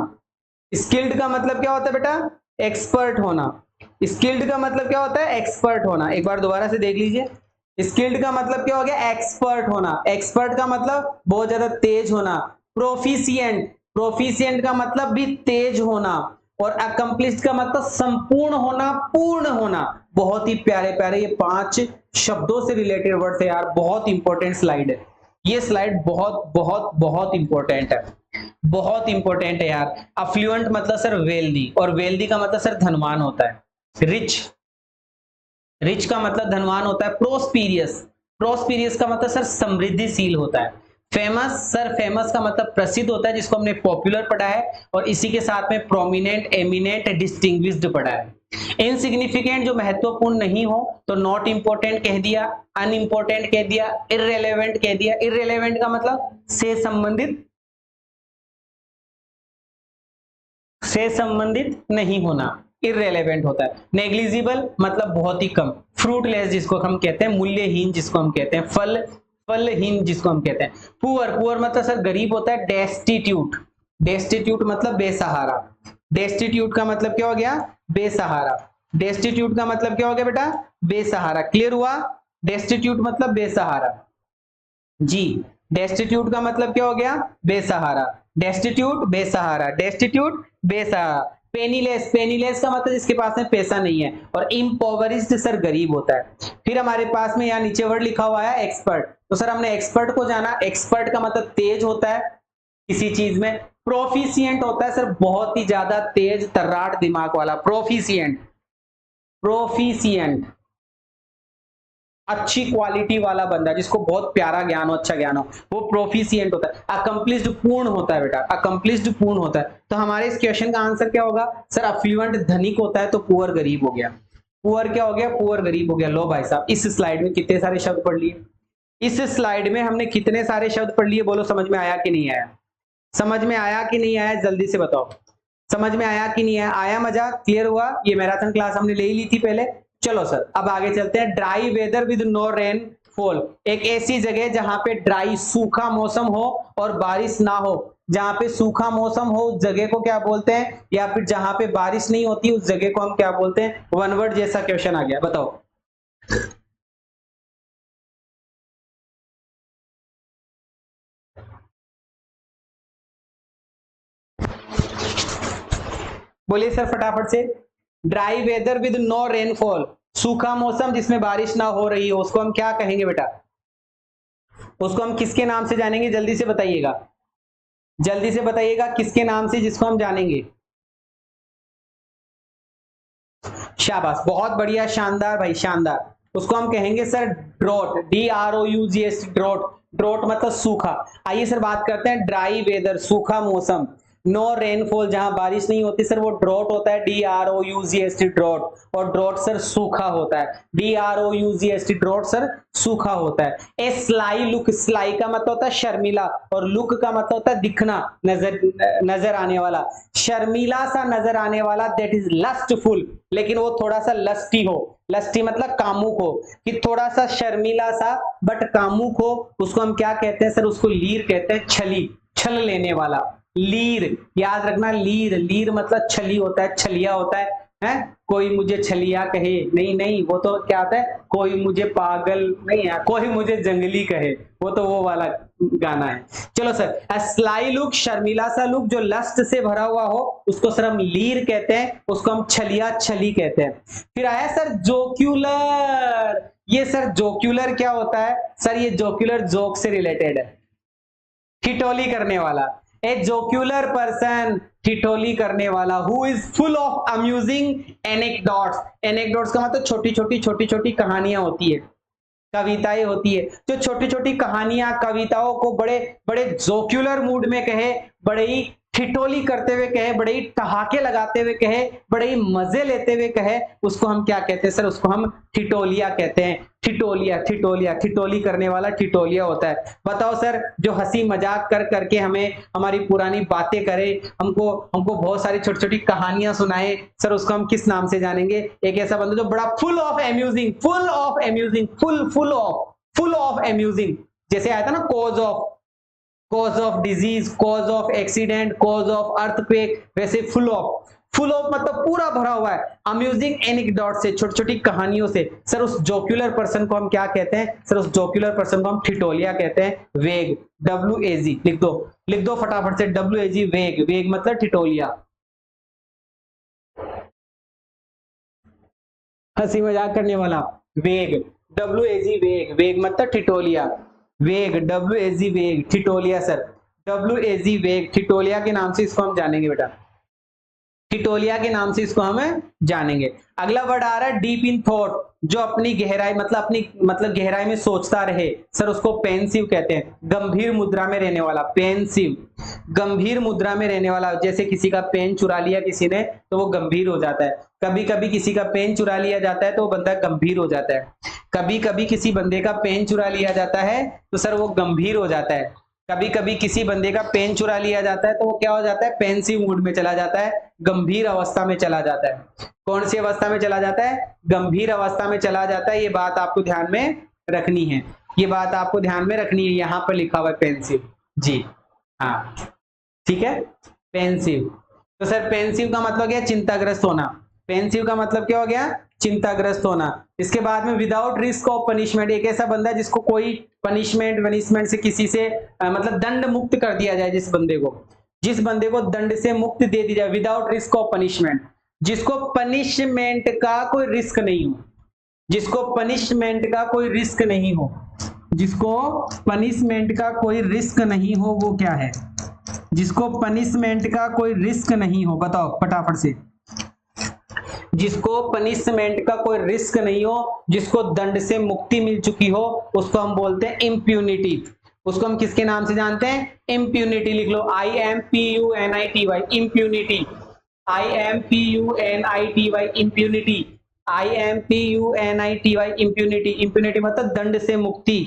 Speaker 1: स्किल्ड का मतलब क्या होता है बेटा? एक्सपर्ट होना। स्किल्ड का मतलब क्या होता है? एक्सपर्ट होना। एक बार दोबारा से देख लीजिए। स्किल्ड का मतलब क्या हो गया? एक्सपर्ट होना। एक्सपर्ट का मतलब बहुत ज्यादा तेज होना, प्रोफिशिएंट, प्रोफिशिएंट का मतलब भी तेज होना, और अकम्प्लिश्ड का मतलब संपूर्ण होना, पूर्ण होना। बहुत ही प्यारे प्यारे ये 5 शब्दों से रिलेटेड वर्ड है यार, बहुत इंपॉर्टेंट स्लाइड है ये स्लाइड, बहुत बहुत बहुत इंपॉर्टेंट है, बहुत इंपॉर्टेंट है यार। अफ्लुएंट मतलब सर वेल्दी, और वेल्दी का मतलब सर धनवान होता है। रिच, रिच का मतलब धनवान होता है। प्रोस्पीरियस, प्रोस्पीरियस का मतलब सर समृद्धिशील होता है। फेमस, सर फेमस का मतलब प्रसिद्ध होता है, जिसको हमने पॉपुलर पढ़ा है, और इसी के साथ में प्रोमिनेंट, एमिनेंट, डिस्टिंग्विश्ड पढ़ा है। इनसिग्निफिकेंट जो महत्वपूर्ण नहीं हो तो नॉट इंपॉर्टेंट कह दिया, अनइंपॉर्टेंट कह दिया, इररेलेवेंट कह दिया। इररेलेवेंट का मतलब से संबंधित नहीं होना, इररेलेवेंट होता है। नेग्लिजिबल मतलब बहुत ही कम। फ्रूटलेस जिसको हम कहते हैं, मूल्यहीन जिसको हम कहते हैं, फलहीन जिसको हम कहते हैं। पुअर, पुअर मतलब सर गरीब होता है। डेस्टिट्यूट, डेस्टिट्यूट मतलब बेसहारा। डेस्टिट्यूट का मतलब क्या हो गया? बेसहारा। डेस्टिट्यूट का मतलब क्या हो गया बेटा? बेसहारा। क्लियर हुआ? डेस्टिट्यूट मतलब बेसहारा जी। डेस्टिट्यूट का मतलब क्या हो गया? बेसहारा। डेस्टिट्यूट, बेसहारा, डेस्टिट्यूट, बेसहारा। पेनीलेस, पेनीलेस का मतलब जिसके पास में पैसा नहीं है। और इम्पोवरिश्ड सर गरीब होता है। फिर हमारे पास में यहाँ नीचे वर्ड लिखा हुआ है एक्सपर्ट, तो सर हमने एक्सपर्ट को जाना। एक्सपर्ट का मतलब तेज होता है किसी चीज में। प्रोफिशिएंट होता है सर बहुत ही ज्यादा तेज तर्राट दिमाग वाला। प्रोफिशिएंट, प्रोफिशिएंट अच्छी क्वालिटी वाला बंदा, जिसको बहुत प्यारा ज्ञान हो, अच्छा ज्ञान हो, वो प्रोफिशिएंट होता है। अकम्प्लिश्ड पूर्ण होता है बेटा, अकम्प्लिश्ड पूर्ण होता है। तो हमारे इस क्वेश्चन का आंसर क्या होगा? सर अफ्लुएंट धनिक होता है, तो पुअर गरीब हो गया। पुअर क्या हो गया? पुअर गरीब हो गया। लो भाई साहब, इस स्लाइड में कितने सारे शब्द पढ़ लिए? इस स्लाइड में हमने कितने सारे शब्द पढ़ लिए? बोलो समझ में आया कि नहीं आया? समझ में आया कि नहीं आया? जल्दी से बताओ, समझ में आया कि नहीं आया? आया मजा? क्लियर हुआ? ये मैराथन क्लास हमने ले ही ली थी पहले। चलो सर अब आगे चलते हैं। Dry weather with no rainfall, एक ऐसी जगह जहां पे ड्राई सूखा मौसम हो और बारिश ना हो। जहां पे सूखा मौसम हो उस जगह को क्या बोलते हैं? या फिर जहां पे बारिश नहीं होती उस जगह को हम क्या बोलते हैं? वन वर्ड जैसा क्वेश्चन आ गया, बताओ। बोलिए सर फटाफट से। Dry weather with no rainfall, सूखा मौसम जिसमें बारिश ना हो रही हो, उसको हम क्या कहेंगे बेटा? उसको हम किसके नाम से जानेंगे? जल्दी से बताइएगा, जल्दी से बताइएगा किसके नाम से जिसको हम जानेंगे? शाबाश, बहुत बढ़िया, शानदार भाई शानदार। उसको हम कहेंगे sir drought, DROUGS, drought. Drought मतलब सूखा। आइए सर बात करते हैं ड्राई वेदर, सूखा मौसम। नो रेनफॉल, जहां बारिश नहीं होती सर वो ड्रॉट होता है, DROUGS, ड्रॉट। और ड्रॉट सर सूखा होता है, DROUGS, ड्रॉट सर सूखा होता है। ए स्लाई लुक, स्लाई का मतलब होता है शर्मिला, और लुक का मतलब होता है दिखना, नजर, नजर आने वाला। शर्मिला सा नजर आने वाला, दैट इज लस्टफुल, लेकिन वो थोड़ा सा लस्टी हो। लस्टी मतलब कामुक हो, कि थोड़ा सा शर्मिला सा बट कामुक हो, उसको हम क्या कहते हैं सर? उसको लीर कहते हैं, छली, छल लेने वाला। लीर, याद रखना, लीर, लीर मतलब छली होता है, छलिया होता है। हैं? कोई मुझे छलिया कहे, नहीं नहीं, वो तो क्या होता है? कोई मुझे पागल नहीं है, कोई मुझे जंगली कहे, वो तो वो वाला गाना है। चलो सर, स्लाई लुक, शर्मिला सा लुक जो लस्ट से भरा हुआ हो, उसको सर हम लीर कहते हैं, उसको हम छलिया, छली कहते हैं। फिर आया सर जोक्यूलर। ये सर जोक्यूलर क्या होता है? सर ये जोक्यूलर जोक से रिलेटेड है, ठिठोली करने वाला। ए जोक्यूलर पर्सन, ठिठोली करने वाला। Who is full of amusing anecdotes. Anecdotes का मतलब छोटी छोटी छोटी छोटी कहानियां होती है, कविताएं होती है, जो छोटी छोटी कहानियां, कविताओं को बड़े बड़े जोक्यूलर मूड में कहे, बड़े ही ठिठोली करते हुए कहे, बड़े ही ठहाके लगाते हुए कहे, बड़े ही मजे लेते हुए कहे, उसको हम क्या कहते हैं सर? उसको हम ठिठोलिया कहते हैं। ठिठोलिया, ठिठोलिया, ठिठोली करने वाला ठिठोलिया होता है। बताओ सर, जो हंसी मजाक कर करके हमें हमारी पुरानी बातें करे, हमको हमको बहुत सारी छोटी छोटी कहानियां सुनाए, सर उसको हम किस नाम से जानेंगे? एक ऐसा बंदा जो बड़ा full of amusing, full of amusing, full of amusing. जैसे आया था ना cause of disease, cause of accident, cause of earthquake, वैसे फुल ऑफ, फुल ऑफ मतलब पूरा भरा हुआ है अम्यूजिंग एनेक्डोट से, छोटी छोटी कहानियों से। सर उस जोक्यूलर पर्सन को हम क्या कहते हैं? सर उस जोक्यूलर पर्सन को हम ठिठोलिया कहते हैं। वेग, WAG लिख दो, लिख दो फटाफट से, WAG वेग, वेग मतलब ठिठोलिया। हंसी मजाक करने वाला, वेग, WAG वेग, वेग मतलब ठिठोलिया, वेग, WAG वेग, ठिठोलिया सर, WAG वेग, ठिठोलिया के नाम से इसको हम जानेंगे बेटा, ठिठोलिया के नाम से इसको हम जानेंगे। अगला वर्ड आ रहा है डीप इन थॉट, जो अपनी गहराई मतलब अपनी मतलब गहराई में सोचता रहे, सर उसको पेंसिव कहते हैं, गंभीर मुद्रा में रहने वाला, पेंसिव, गंभीर मुद्रा में रहने वाला। जैसे किसी का पेन चुरा लिया किसी ने तो वो गंभीर हो जाता है, कभी कभी किसी का पेन चुरा लिया जाता है तो वो बंदा गंभीर हो जाता है, कभी कभी किसी बंदे का पेन चुरा लिया जाता है तो सर वो गंभीर हो जाता है, कभी कभी किसी बंदे का पेन चुरा लिया जाता है तो वो क्या हो जाता है, पेंसिव मूड में चला जाता है, गंभीर अवस्था में चला जाता है। कौन सी अवस्था में चला जाता है, गंभीर अवस्था में चला जाता है। ये बात आपको ध्यान में रखनी है, ये बात आपको ध्यान में रखनी है, यहां पर लिखा हुआ है पेंसिव जी, हाँ ठीक है, पेंसिव। तो सर पेंसिव का मतलब क्या, चिंताग्रस्त होना, पेंसिव का मतलब क्या हो गया, चिंताग्रस्त होना। इसके बाद में विदाउट रिस्क ऑफ पनिशमेंट, एक ऐसा बंदा जिसको कोई पनिशमेंट से किसी से मतलब दंड मुक्त कर दिया जाए, जिस बंदे को दंड से मुक्त दे दी जाए, विदाउट रिस्क ऑफ पनिशमेंट, जिसको पनिशमेंट का कोई रिस्क नहीं हो, जिसको पनिशमेंट का कोई रिस्क नहीं हो, जिसको पनिशमेंट का कोई रिस्क नहीं हो, वो क्या है, जिसको पनिशमेंट का कोई रिस्क नहीं हो, बताओ फटाफट से, जिसको पनिशमेंट का कोई रिस्क नहीं हो, जिसको दंड से मुक्ति मिल चुकी हो, उसको हम बोलते हैं इम्प्यूनिटी। उसको हम किसके नाम से जानते हैं, इम्प्यूनिटी। लिख लो IMPUNITY, impunity, IMPUNITY, impunity, IMPUNITY, impunity. Impunity मतलब दंड से मुक्ति,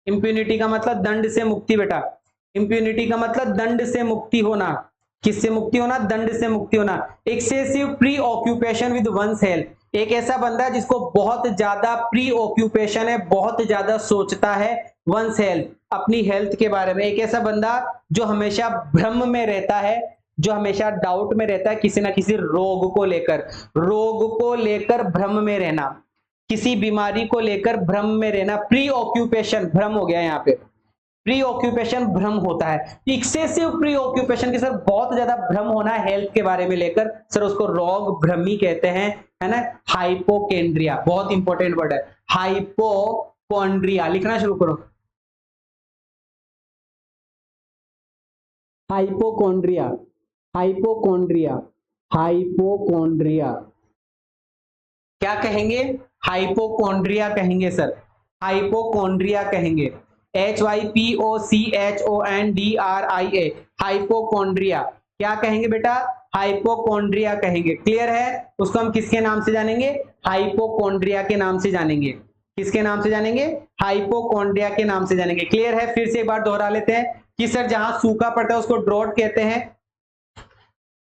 Speaker 1: इम्प्यूनिटी का मतलब दंड से मुक्ति बेटा, इम्प्यूनिटी का मतलब दंड से मुक्ति होना, किससे मुक्ति होना, दंड से मुक्ति होना। Excessive preoccupation with one's health, एक ऐसा बंदा है जिसको बहुत ज्यादा प्री ऑक्यूपेशन है, बहुत ज्यादा सोचता है वंस हेल्थ, अपनी हेल्थ के बारे में। एक ऐसा बंदा जो हमेशा भ्रम में रहता है, जो हमेशा डाउट में रहता है किसी ना किसी रोग को लेकर भ्रम में रहना, किसी बीमारी को लेकर भ्रम में रहना। प्री ऑक्यूपेशन भ्रम हो गया यहाँ पे, प्री ऑक्यूपेशन भ्रम होता है। एक्सेसिव प्री ऑक्यूपेशन की सर बहुत ज्यादा भ्रम होना है हेल्थ के बारे में लेकर, सर उसको रोग भ्रमी कहते हैं, है ना। हाइपोकेंड्रिया बहुत इंपॉर्टेंट वर्ड है, हाइपोकॉन्ड्रिया, लिखना शुरू करो, हाइपोकॉन्ड्रिया, हाइपोकॉन्ड्रिया, हाइपोकॉन्ड्रिया, क्या कहेंगे, हाइपोकॉन्ड्रिया कहेंगे सर, हाइपोकॉन्ड्रिया कहेंगे, HYPOCHONDRIA, हाइपोकॉन्ड्रिया। क्या कहेंगे बेटा, हाइपोकॉन्ड्रिया कहेंगे। क्लियर है, उसको हम किसके नाम से जानेंगे, हाइपोकॉन्ड्रिया के नाम से जानेंगे। किसके नाम से जानेंगे, हाइपोकॉन्ड्रिया के नाम से जानेंगे। क्लियर है, फिर से एक बार दोहरा लेते हैं कि सर जहां सूखा पड़ता है उसको ड्रॉट कहते हैं,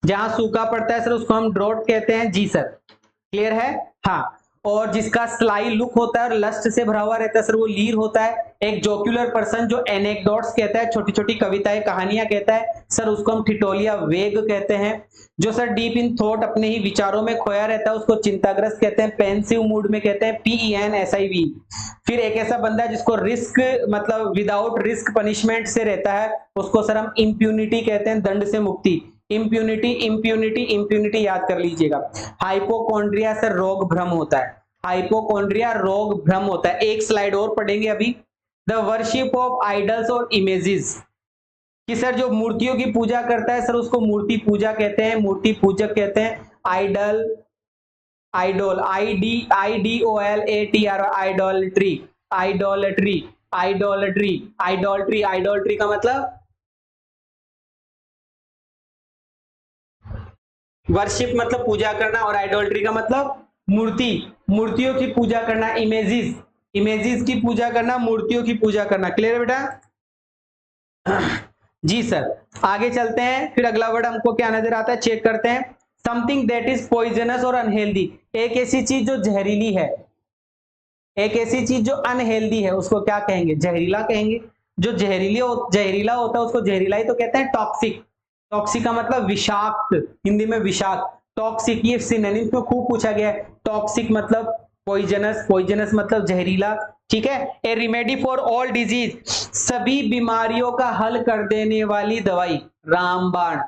Speaker 1: जहां सूखा पड़ता है सर उसको हम ड्रॉट कहते हैं जी सर। क्लियर है, हाँ। और जिसका स्लाई लुक होता है और लस्ट से भरा हुआ रहता है सर वो लीर होता है। एक जोक्युलर पर्सन जो एनेक्डोट्स कहता है, छोटी छोटी कविताएं कहानियां कहता है, सर उसको हम ठिठोलिया वेग कहते हैं। जो सर डीप इन थॉट अपने ही विचारों में खोया रहता है उसको चिंताग्रस्त कहते हैं, पेंसिव मूड में कहते हैं PENSIV। फिर एक ऐसा बंदा जिसको रिस्क मतलब विदाउट रिस्क पनिशमेंट से रहता है उसको सर हम इम्प्यूनिटी कहते हैं, दंड से मुक्ति। इम्प्यूनिटी इम्प्यूनिटी इम्प्यूनिटी याद कर लीजिएगा। हाइपोकॉन्ड्रिया सर रोग भ्रम होता है, हाइपोकॉन्ड्रिया रोग भ्रम होता है। एक स्लाइड और पढ़ेंगे अभी, द वर्शिप ऑफ आइडल्स और इमेजेस, कि सर जो मूर्तियों की पूजा करता है सर उसको मूर्ति पूजा कहते हैं, मूर्ति पूजक कहते हैं। आइडल, आइडोल, IDOLATR, आइडोलट्री, आइडोलट्री, आइडोलट्री, आइडोलट्री, आइडोलट्री का मतलब वर्शिप मतलब पूजा करना, और आइडोलट्री का मतलब मूर्ति, मूर्तियों की पूजा करना। इमेजेस, इमेजेस की पूजा करना, मूर्तियों की पूजा करना। क्लियर है बेटा जी सर। आगे चलते हैं, फिर अगला वर्ड हमको क्या नजर आता है चेक करते हैं। समथिंग दैट इज पॉइजनस और अनहेल्दी, एक ऐसी चीज जो जहरीली है, एक ऐसी चीज जो अनहेल्दी है उसको क्या कहेंगे, जहरीला कहेंगे। जो जहरीला होता है उसको जहरीला ही तो कहते हैं। टॉक्सिक, टॉक्सिक का मतलब विषाक्त, हिंदी में विषाक्त। टॉक्सिक ये सिनोनिम में खूब पूछा गया है। टॉक्सिक मतलब पॉइजनस, पॉइजनस मतलब जहरीला, ठीक है। ए रिमेडी फॉर ऑल डिजीज, सभी बीमारियों का हल कर देने वाली दवाई, रामबाण।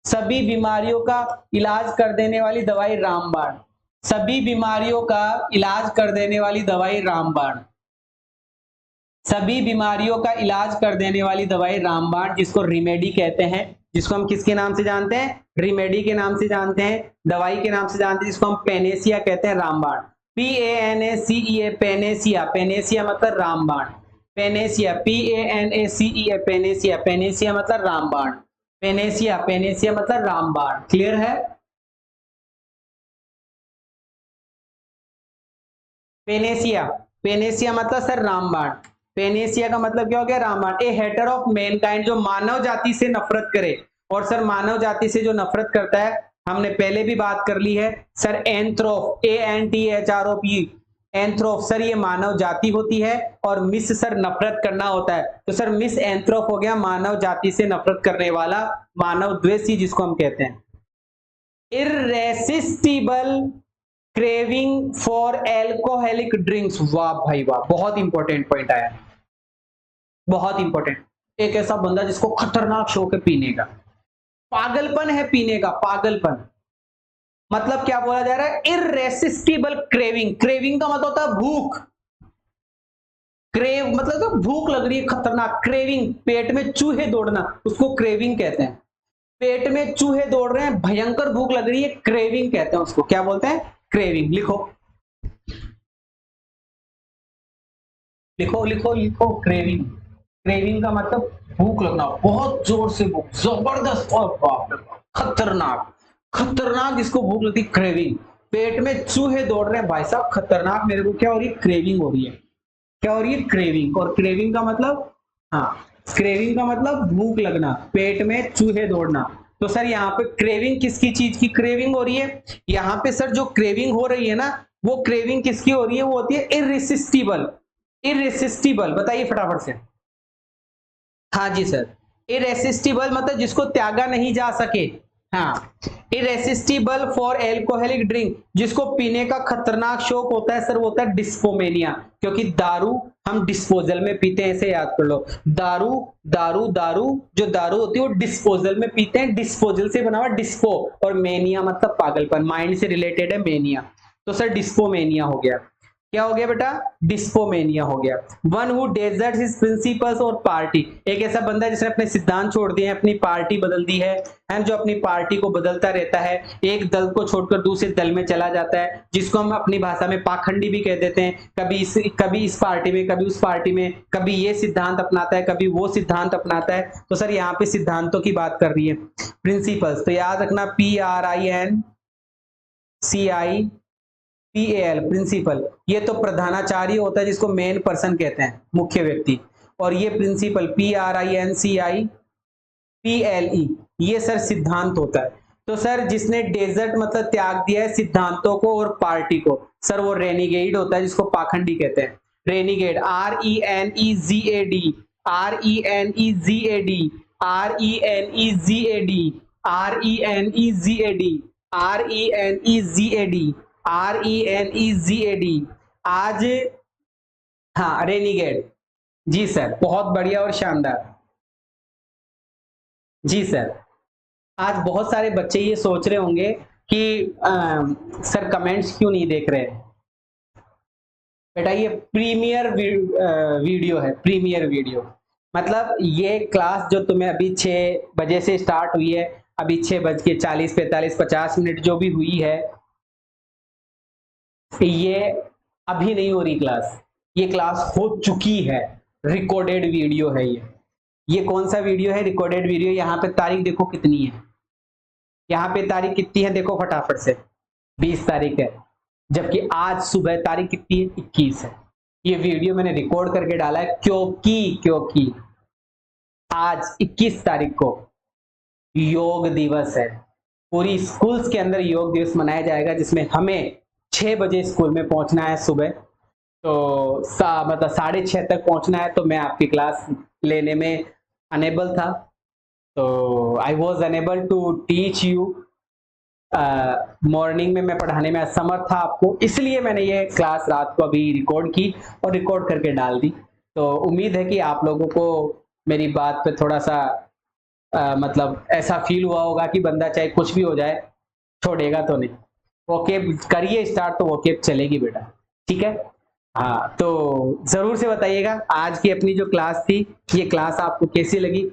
Speaker 1: सभी बीमारियों का इलाज कर देने वाली दवाई रामबाण। सभी बीमारियों का इलाज कर देने वाली दवाई रामबाण। सभी बीमारियों का इलाज कर देने वाली दवाई रामबाण, जिसको रिमेडी कहते हैं, जिसको हम किसके नाम से जानते हैं, रिमेडी के नाम से जानते हैं, दवाई के नाम से जानते हैं, जिसको हम पेनेसिया कहते हैं, रामबाण। PANACEA, पेनेसिया, पेनेसिया मतलब रामबाण। पेनेसिया, PANACEA, पेनेसिया, पेनेसिया मतलब रामबाण। पेनेसिया, पेनेसिया मतलब रामबाण। क्लियर है? पेनेसिया, पेनेसिया मतलब सर रामबाण। पेनेसिया का मतलब क्या हो गया, रामबाण। ए हेटर ऑफ मैनकाइंड, जो मानव जाति से नफरत करे। और सर मानव जाति से जो नफरत करता है, हमने पहले भी बात कर ली है सर, एंथ्रोप, ANTHROP, एंथ्रोप सर ये मानव जाति होती है, और मिस सर नफरत करना होता है, तो सर मिस एंथ्रोप हो गया मानव जाति से नफरत करने वाला, मानव द्वेषी जिसको हम कहते हैं। Irresistible craving for alcoholic drinks, वाह भाई वाह, बहुत इंपॉर्टेंट पॉइंट आया, बहुत इंपॉर्टेंट। एक ऐसा बंदा जिसको खतरनाक शौक है पीने का, पागलपन है पीने का, पागलपन। मतलब क्या बोला जा रहा है, इररेसिस्टिबल क्रेविंग, क्रेविंग का मतलब होता है भूख, क्रेव मतलब तो भूख लग रही है खतरनाक, क्रेविंग पेट में चूहे दौड़ना, उसको क्रेविंग कहते हैं। पेट में चूहे दौड़ रहे हैं, भयंकर भूख लग रही है, क्रेविंग कहते हैं उसको, क्या बोलते हैं, क्रेविंग। लिखो लिखो लिखो लिखो, क्रेविंग। क्रेविंग का मतलब भूख लगना, बहुत जोर से भूख, जबरदस्त, और बाप रे बाप, खतरनाक, खतरनाक इसको भूख लगती, क्रेविंग। पेट में चूहे दौड़ रहे हैं भाई साहब, खतरनाक, मेरे को क्या हो रही है, क्रेविंग हो रही है। क्या हो रही है, क्रेविंग। और क्रेविंग का मतलब, हाँ, क्रेविंग का मतलब भूख लगना, पेट में चूहे दौड़ना। तो सर यहाँ पे क्रेविंग किसकी चीज की क्रेविंग हो रही है, यहाँ पे सर जो क्रेविंग हो रही है ना, वो क्रेविंग किसकी हो रही है, वो होती है इररेसिस्टिबल। इररेसिस्टिबल बताइए फटाफट से। हाँ जी सर, इरेसिस्टिबल मतलब जिसको त्यागा नहीं जा सके। हाँ, इरेसिस्टिबल फॉर एल्कोहलिक ड्रिंक, जिसको पीने का खतरनाक शौक होता है सर, वो होता है डिस्पोमेनिया। क्योंकि दारू हम डिस्पोजल में पीते हैं, ऐसे याद कर लो। दारू, दारू, दारू जो दारू होती है वो डिस्पोजल में पीते हैं, डिस्पोजल से बना हुआ डिस्पो, और मेनिया मतलब पागलपन, माइंड से रिलेटेड है मेनिया। तो सर डिस्पोमेनिया हो गया, क्या हो गया बेटा, डिस्पोमेनिया हो गया। One who deserts his principles और पार्टी, एक ऐसा बंदा जिसने अपने सिद्धांत छोड़ दिए हैं, अपनी पार्टी बदल दी है, जो अपनी पार्टी को बदलता रहता है, एक दल को छोड़कर दूसरे दल में चला जाता है, जिसको हम अपनी भाषा में पाखंडी भी कह देते हैं। कभी इस पार्टी में, कभी उस पार्टी में, कभी ये सिद्धांत अपनाता है, कभी वो सिद्धांत अपनाता है। तो सर यहाँ पे सिद्धांतों की बात कर रही है, प्रिंसिपल्स, तो याद रखना PRINCIPAL, प्रिंसिपल। ये तो प्रधानाचार्य होता है, जिसको मेन पर्सन कहते हैं, मुख्य व्यक्ति। और ये प्रिंसिपल PRINCIPLE, ये सर सिद्धांत होता है। तो सर जिसने डेजर्ट मतलब त्याग दिया है सिद्धांतों को और पार्टी को, सर वो रेनिगेड होता है, जिसको पाखंडी कहते हैं। रेनिगेड, RENEGAD, RENEGAD, RENEGAD, RENEGAD, RENEGAD, RENEGAD, आज, हाँ रेनिगेड, जी सर, बहुत बढ़िया और शानदार। जी सर, आज बहुत सारे बच्चे ये सोच रहे होंगे कि सर कमेंट्स क्यों नहीं देख रहे। बेटा ये प्रीमियर वीडियो है, प्रीमियर वीडियो। मतलब ये क्लास जो तुम्हें अभी 6 बजे से स्टार्ट हुई है, अभी 6:40, 45, 50 जो भी हुई है, ये अभी नहीं हो रही क्लास, ये क्लास हो चुकी है, रिकॉर्डेड वीडियो है ये कौन सा वीडियो है, रिकॉर्डेड वीडियो। यहाँ पे तारीख देखो कितनी है, यहाँ पे तारीख कितनी है देखो फटाफट से, 20 तारीख है, जबकि आज सुबह तारीख कितनी है, 21 है। ये वीडियो मैंने रिकॉर्ड करके डाला है क्योंकि आज 21 तारीख को योग दिवस है। पूरी स्कूल्स के अंदर योग दिवस मनाया जाएगा, जिसमें हमें 6 बजे स्कूल में पहुंचना है सुबह, तो मतलब 6:30 तक पहुंचना है। तो मैं आपकी क्लास लेने में अनेबल था, तो I was unable to teach you morning में मैं पढ़ाने में असमर्थ था आपको, इसलिए मैंने ये क्लास रात को अभी रिकॉर्ड की और रिकॉर्ड करके डाल दी। तो उम्मीद है कि आप लोगों को मेरी बात पे थोड़ा सा मतलब ऐसा फील हुआ होगा कि बंदा चाहे कुछ भी हो जाए छोड़ेगा तो नहीं। वोकेब करिए स्टार्ट तो वोकेब चलेगी बेटा, ठीक है। हाँ, तो जरूर से बताइएगा आज की अपनी जो क्लास थी, ये क्लास आपको कैसी लगी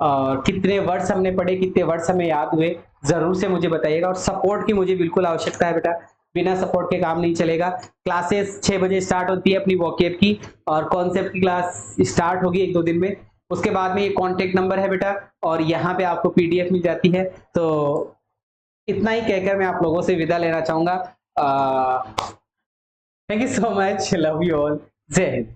Speaker 1: और कितने वर्ड्स हमने पढ़े, कितने वर्ड्स हमें याद हुए, जरूर से मुझे बताइएगा। और सपोर्ट की मुझे बिल्कुल आवश्यकता है बेटा, बिना सपोर्ट के काम नहीं चलेगा। क्लासेस 6 बजे स्टार्ट होती है अपनी वोकेब की, और कॉन्सेप्ट की क्लास स्टार्ट होगी 1-2 दिन में। उसके बाद में ये कॉन्टेक्ट नंबर है बेटा, और यहाँ पे आपको पीडीएफ मिल जाती है। तो इतना ही कहकर मैं आप लोगों से विदा लेना चाहूंगा। Thank you so much, love you all, जय हिंद।